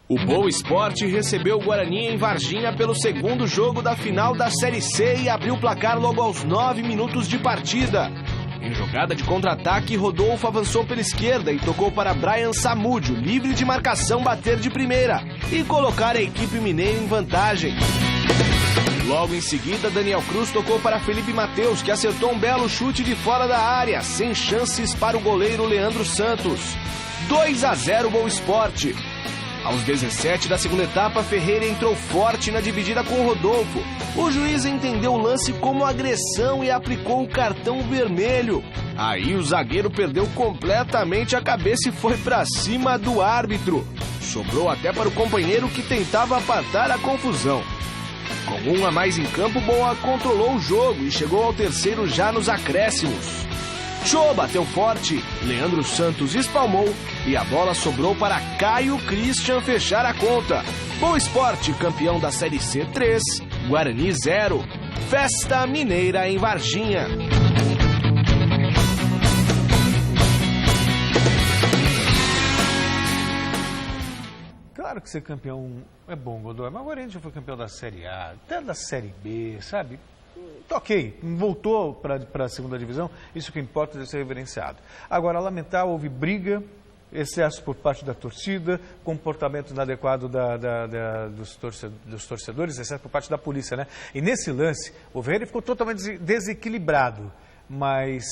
Speaker 2: O Boa Esporte recebeu o Guarani em Varginha pelo 2º jogo da final da Série C e abriu o placar logo aos 9 minutos de partida. Em jogada de contra-ataque, Rodolfo avançou pela esquerda e tocou para Brian Samúdio, livre de marcação, bater de primeira e colocar a equipe mineira em vantagem. Logo em seguida, Daniel Cruz tocou para Felipe Mateus, que acertou um belo chute de fora da área, sem chances para o goleiro Leandro Santos. 2-0 Boa Esporte. Aos 17 da segunda etapa, Ferreira entrou forte na dividida com o Rodolfo. O juiz entendeu o lance como agressão e aplicou o cartão vermelho. Aí o zagueiro perdeu completamente a cabeça e foi para cima do árbitro. Sobrou até para o companheiro que tentava apartar a confusão. Com 1 a mais em campo, Boa controlou o jogo e chegou ao 3º já nos acréscimos. Cho bateu forte, Leandro Santos espalmou e a bola sobrou para Caio Christian fechar a conta. Boa Esporte, campeão da Série C 3, Guarani 0. Festa Mineira em Varginha.
Speaker 5: Claro que ser campeão é bom, Godoy, mas agora a gente já foi campeão da Série A, até da Série B, sabe? Ok, voltou para a 2ª divisão, isso que importa é ser reverenciado. Agora, lamentar, houve briga, excesso por parte da torcida, comportamento inadequado dos torcedores, excesso por parte da polícia, né? E nesse lance, o Ferreira ficou totalmente desequilibrado, mas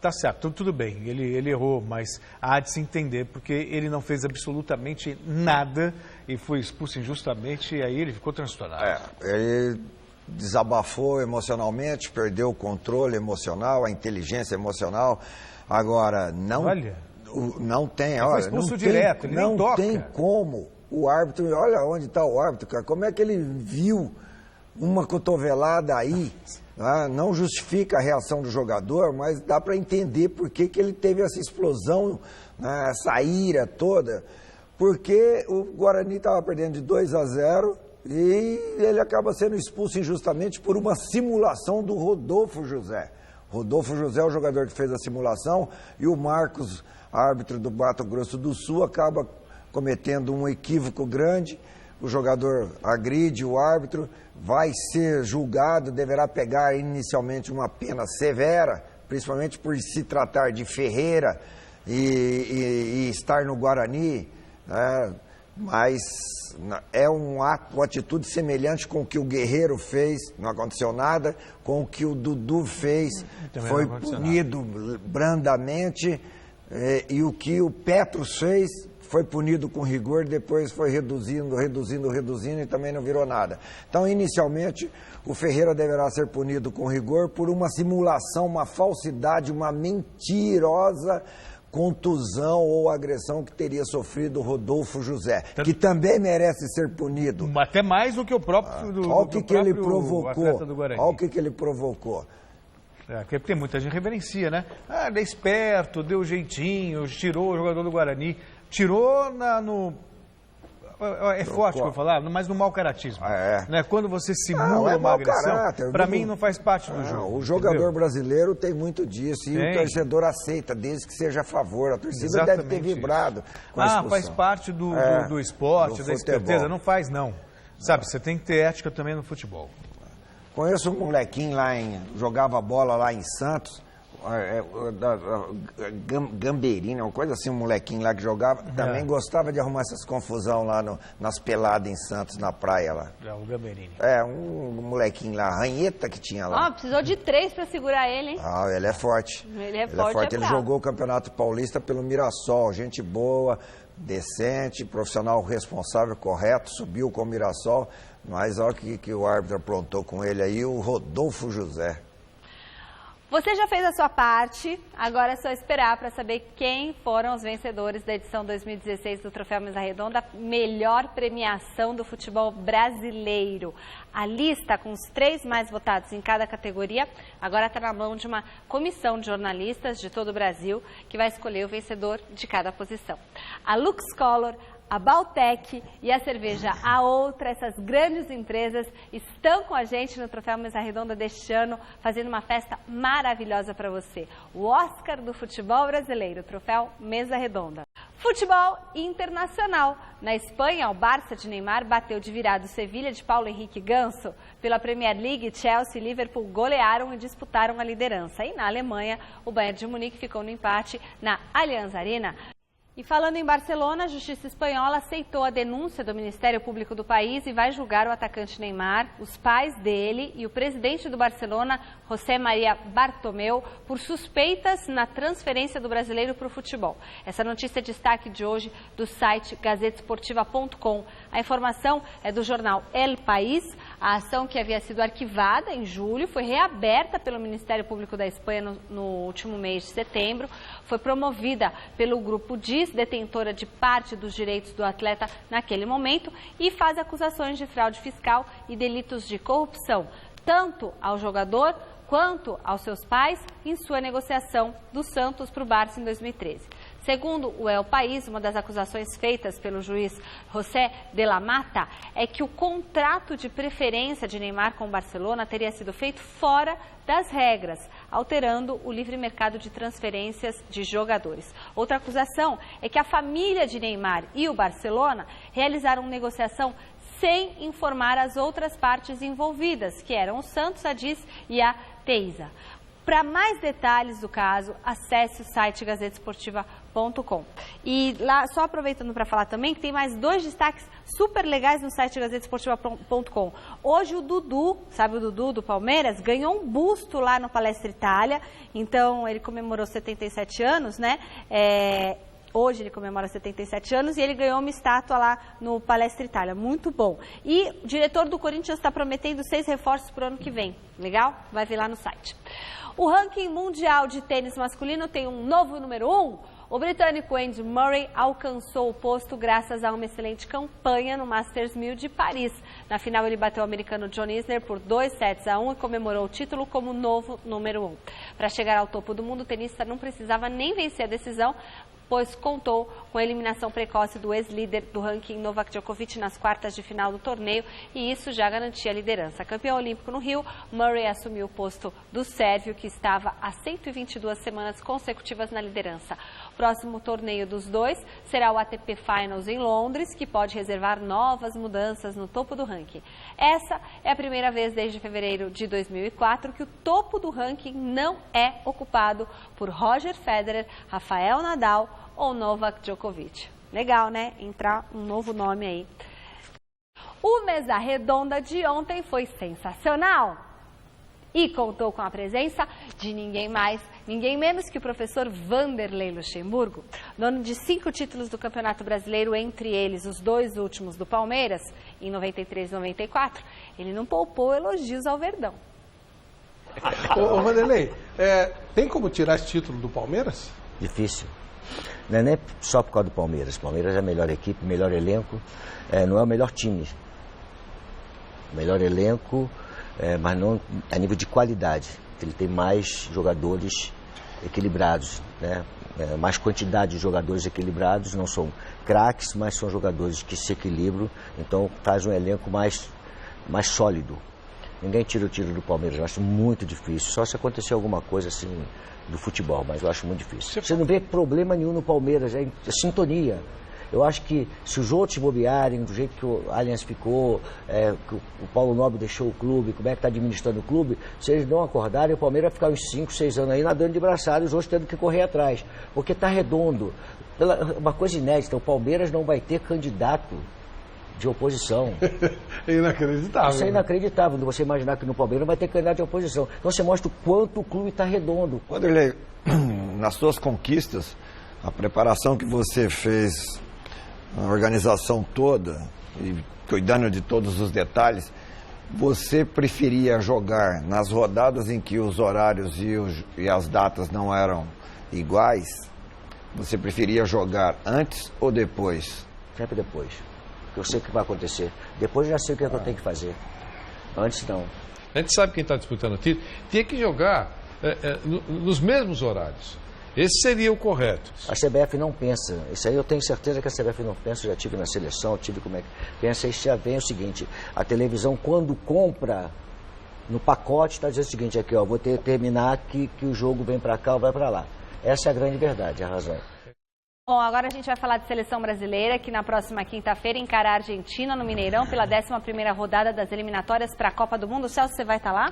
Speaker 5: Tá certo, tudo bem, ele errou, mas há de se entender, porque ele não fez absolutamente nada e foi expulso injustamente, e aí ele ficou transtornado.
Speaker 6: Ele desabafou emocionalmente, perdeu o controle emocional, a inteligência emocional. Agora, não tem, olha,
Speaker 5: expulso direto, ele nem toca.
Speaker 6: Não tem como o árbitro, olha onde está o árbitro, cara, como é que ele viu uma cotovelada aí? Não justifica a reação do jogador, mas dá para entender por que ele teve essa explosão, essa ira toda, porque o Guarani estava perdendo de 2-0 e ele acaba sendo expulso injustamente por uma simulação do Rodolfo José. Rodolfo José é o jogador que fez a simulação e o Marcos, árbitro do Mato Grosso do Sul, acaba cometendo um equívoco grande. O jogador agride o árbitro, vai ser julgado, deverá pegar inicialmente uma pena severa, principalmente por se tratar de Ferreira e estar no Guarani, mas é uma atitude semelhante com o que o Guerreiro fez, não aconteceu nada, com o que o Dudu fez, foi punido brandamente, e o que o Petros fez foi punido com rigor, depois foi reduzindo e também não virou nada. Então, inicialmente, o Ferreira deverá ser punido com rigor por uma simulação, uma falsidade, uma mentirosa contusão ou agressão que teria sofrido o Rodolfo José, que também merece ser punido.
Speaker 5: Até mais do que o próprio
Speaker 6: olha o que ele provocou. Olha o que ele provocou.
Speaker 5: Porque tem muita gente reverencia, né? Ele é esperto, deu jeitinho, tirou o jogador do Guarani. Tirou é forte para falar, mas no mau caratismo. Né? Quando você simula uma agressão, para mim não faz parte do jogo.
Speaker 6: O jogador brasileiro tem muito disso e o torcedor aceita, desde que seja a favor. A torcida deve ter vibrado com a expulsão.
Speaker 5: Faz parte do esporte, da esperteza. Não faz, não. Sabe, você tem que ter ética também no futebol.
Speaker 6: Conheço um molequinho jogava bola lá em Santos, Gamberini, uma coisa assim, um molequinho lá que jogava, também gostava de arrumar essas confusão lá nas peladas em Santos, na praia lá.
Speaker 5: O Gamberini.
Speaker 6: Um molequinho lá, Ranheta que tinha lá.
Speaker 1: Precisou de 3 para segurar ele, hein?
Speaker 6: Ele é forte.
Speaker 1: Ele é forte.
Speaker 6: Ele jogou o Campeonato Paulista pelo Mirassol, gente boa, decente, profissional responsável, correto, subiu com o Mirassol, mas olha o que o árbitro aprontou com ele aí, o Rodolfo José.
Speaker 1: Você já fez a sua parte, agora é só esperar para saber quem foram os vencedores da edição 2016 do Troféu Mesa Redonda, melhor premiação do futebol brasileiro. A lista com os 3 mais votados em cada categoria agora está na mão de uma comissão de jornalistas de todo o Brasil que vai escolher o vencedor de cada posição. A LuxColor, a Baltec e a cerveja A Outra, essas grandes empresas, estão com a gente no Troféu Mesa Redonda deste ano, fazendo uma festa maravilhosa para você. O Oscar do futebol brasileiro, o Troféu Mesa Redonda. Futebol internacional. Na Espanha, o Barça de Neymar bateu de virada o Sevilha de Paulo Henrique Ganso. Pela Premier League, Chelsea e Liverpool golearam e disputaram a liderança. E na Alemanha, o Bayern de Munique ficou no empate na Allianz Arena. E falando em Barcelona, a Justiça Espanhola aceitou a denúncia do Ministério Público do país e vai julgar o atacante Neymar, os pais dele e o presidente do Barcelona, José Maria Bartomeu, por suspeitas na transferência do brasileiro para o futebol. Essa notícia é destaque de hoje do site gazetesportiva.com. A informação é do jornal El País. A ação, que havia sido arquivada em julho, foi reaberta pelo Ministério Público da Espanha no último mês de setembro. Foi promovida pelo grupo DIS, detentora de parte dos direitos do atleta naquele momento, e faz acusações de fraude fiscal e delitos de corrupção, tanto ao jogador quanto aos seus pais, em sua negociação do Santos para o Barça em 2013. Segundo o El País, uma das acusações feitas pelo juiz José de la Mata é que o contrato de preferência de Neymar com o Barcelona teria sido feito fora das regras, alterando o livre mercado de transferências de jogadores. Outra acusação é que a família de Neymar e o Barcelona realizaram negociação sem informar as outras partes envolvidas, que eram o Santos, a DIS e a Teisa. Para mais detalhes do caso, acesse o site gazetesportiva.com.
Speaker 13: gazetesportiva.com. E lá, só aproveitando para falar também, que tem mais 2 destaques super legais no site gazetesportiva.com. Hoje o Dudu, sabe o Dudu do Palmeiras, ganhou um busto lá no Palestra Itália. Então ele comemorou 77 anos, né? Hoje ele comemora 77 anos e ele ganhou uma estátua lá no Palestra Itália. Muito bom. E o diretor do Corinthians está prometendo 6 reforços para o ano que vem. Legal? Vai ver lá no site. O ranking mundial de tênis masculino tem um novo número 1. O britânico Andy Murray alcançou o posto graças a uma excelente campanha no Masters 1000 de Paris. Na final, ele bateu o americano John Isner por 2-1 e comemorou o título como novo número 1. Para chegar ao topo do mundo, o tenista não precisava nem vencer a decisão, pois contou com a eliminação precoce do ex-líder do ranking Novak Djokovic nas quartas de final do torneio e isso já garantia a liderança. Campeão olímpico no Rio, Murray assumiu o posto do sérvio, que estava há 122 semanas consecutivas na liderança. O próximo torneio dos dois será o ATP Finals em Londres, que pode reservar novas mudanças no topo do ranking. Essa é a primeira vez desde fevereiro de 2004 que o topo do ranking não é ocupado por Roger Federer, Rafael Nadal ou Novak Djokovic. Legal, né? Entrar um novo nome aí. O Mesa Redonda de ontem foi sensacional e contou com a presença de ninguém mais, ninguém menos que o professor Vanderlei Luxemburgo, dono de 5 títulos do Campeonato Brasileiro, entre eles os 2 últimos do Palmeiras, em 93 e 94. Ele não poupou elogios ao Verdão.
Speaker 14: Ô Vanderlei, tem como tirar esse título do Palmeiras?
Speaker 15: Difícil. Não é nem só por causa do Palmeiras. O Palmeiras é a melhor equipe, melhor elenco, não é o melhor time. Melhor elenco, mas não a nível de qualidade. Ele tem mais jogadores equilibrados, né? Mais quantidade de jogadores equilibrados, não são craques, mas são jogadores que se equilibram, então faz um elenco mais sólido. Ninguém tira o tiro do Palmeiras, eu acho muito difícil, só se acontecer alguma coisa assim do futebol, mas eu acho muito difícil. Você não vê problema nenhum no Palmeiras, é sintonia. Eu acho que se os outros bobearem, do jeito que o Allianz ficou, que o Paulo Nobre deixou o clube, como é que está administrando o clube, se eles não acordarem, o Palmeiras vai ficar uns 5, 6 anos aí nadando de braçada e os outros tendo que correr atrás. Porque está redondo. Uma coisa inédita, o Palmeiras não vai ter candidato de oposição.
Speaker 14: É inacreditável.
Speaker 15: Isso é inacreditável, você imaginar que no Palmeiras não vai ter candidato de oposição. Então você mostra o quanto o clube está redondo.
Speaker 6: Vanderlei, nas suas conquistas, a preparação que você fez, a organização toda, e cuidando de todos os detalhes, você preferia jogar nas rodadas em que os horários e as datas não eram iguais? Você preferia jogar antes ou depois?
Speaker 15: Sempre depois. Eu sei o que vai acontecer. Depois eu já sei o que é que eu tenho que fazer. Antes não.
Speaker 14: A gente sabe quem está disputando o título. Tinha que jogar nos mesmos horários. Esse seria o correto.
Speaker 15: A CBF não pensa. Isso aí eu tenho certeza que a CBF não pensa. Eu já tive na seleção, tive como é que pensa. Isso já vem o seguinte: a televisão, quando compra no pacote, está dizendo o seguinte: aqui, ó, vou terminar que o jogo vem para cá ou vai para lá. Essa é a grande verdade, a razão.
Speaker 13: Bom, agora a gente vai falar de seleção brasileira, que na próxima quinta-feira encara a Argentina no Mineirão pela 11ª rodada das eliminatórias para a Copa do Mundo. Celso, você vai estar lá?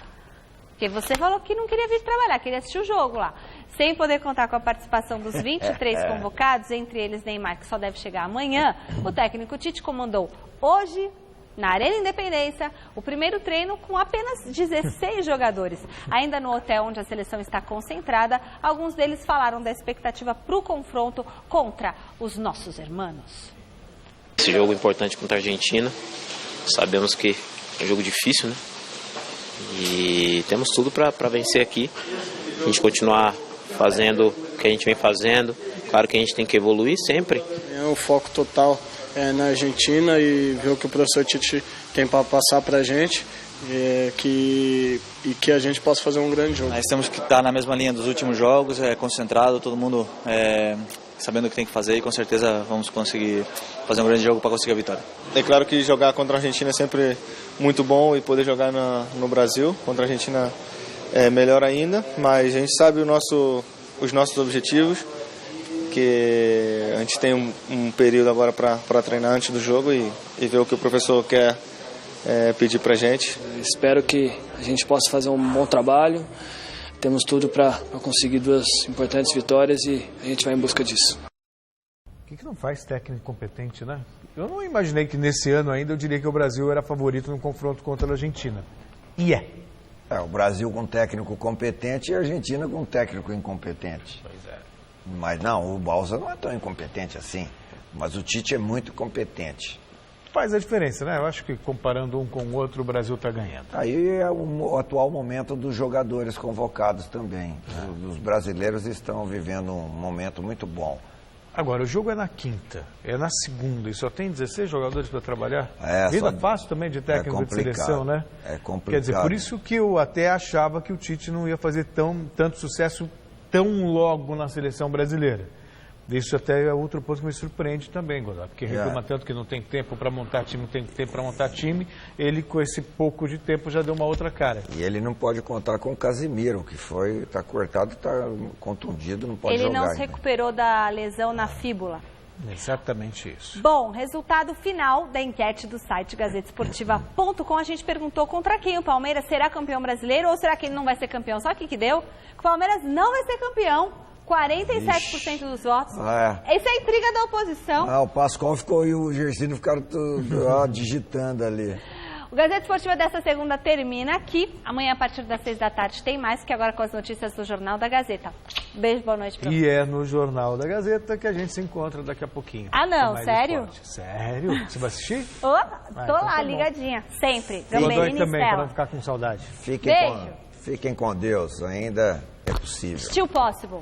Speaker 13: Porque você falou que não queria vir trabalhar, queria assistir o jogo lá. Sem poder contar com a participação dos 23 convocados, entre eles Neymar, que só deve chegar amanhã, o técnico Tite comandou hoje, na Arena Independência, o primeiro treino com apenas 16 jogadores. Ainda no hotel onde a seleção está concentrada, alguns deles falaram da expectativa para o confronto contra os nossos irmãos.
Speaker 16: Esse jogo importante contra a Argentina, sabemos que é um jogo difícil, né? E temos tudo para vencer aqui, a gente continuar fazendo o que a gente vem fazendo. Claro que a gente tem que evoluir sempre.
Speaker 17: É um foco total na Argentina e ver o que o professor Tite tem para passar para a gente e que a gente possa fazer um grande jogo.
Speaker 18: Nós temos que estar na mesma linha dos últimos jogos, concentrado, todo mundo sabendo o que tem que fazer, e com certeza vamos conseguir fazer um grande jogo para conseguir a vitória.
Speaker 17: É claro que jogar contra a Argentina é sempre muito bom, e poder jogar no Brasil contra a Argentina é melhor ainda, mas a gente sabe os nossos objetivos, que a gente tem um período agora para treinar antes do jogo e ver o que o professor quer pedir para a gente.
Speaker 19: Espero que a gente possa fazer um bom trabalho, temos tudo para conseguir 2 importantes vitórias e a gente vai em busca disso.
Speaker 5: que não faz técnico competente, né? Eu não imaginei que nesse ano ainda eu diria que o Brasil era favorito no confronto contra a Argentina. E é.
Speaker 6: O Brasil com técnico competente e a Argentina com técnico incompetente.
Speaker 5: Pois é.
Speaker 6: Mas não, o Balsa não é tão incompetente assim. Mas o Tite é muito competente.
Speaker 5: Faz a diferença, né? Eu acho que comparando um com o outro, o Brasil está ganhando.
Speaker 6: Aí é o atual momento dos jogadores convocados também. Os brasileiros estão vivendo um momento muito bom.
Speaker 5: Agora, o jogo é na quinta, é na segunda e só tem 16 jogadores para trabalhar. Vida fácil também de técnico de seleção, né?
Speaker 6: É complicado.
Speaker 5: Quer dizer, por isso que eu até achava que o Tite não ia fazer tanto sucesso tão logo na seleção brasileira. Isso até é outro ponto que me surpreende também, Godard, porque reclama tanto que não tem tempo para montar time, não tem tempo para montar time, ele com esse pouco de tempo já deu uma outra cara.
Speaker 6: E ele não pode contar com o Casemiro, que está cortado, está contundido, não pode jogar.
Speaker 13: Ele não se recuperou da lesão na fíbula.
Speaker 5: Exatamente isso.
Speaker 13: Bom, resultado final da enquete do site gazetesportiva.com. A gente perguntou contra quem o Palmeiras será campeão brasileiro ou será que ele não vai ser campeão? Sabe o que deu? Que o Palmeiras não vai ser campeão. 47% dos votos. Essa é a intriga da oposição.
Speaker 6: O Pascoal ficou e o Gersino ficaram digitando ali.
Speaker 13: O Gazeta Esportiva dessa segunda termina aqui. Amanhã, a partir das 6 da tarde, tem mais, que agora com as notícias do Jornal da Gazeta. Beijo, boa noite pra vocês.
Speaker 5: E é no Jornal da Gazeta que a gente se encontra daqui a pouquinho.
Speaker 13: Ah, não, sério?
Speaker 5: Sério? Você vai assistir?
Speaker 13: Tô lá, ligadinha, sempre.
Speaker 5: Godoy também, para não ficar com saudade.
Speaker 6: Fiquem com Deus, ainda é possível.
Speaker 13: Still possible.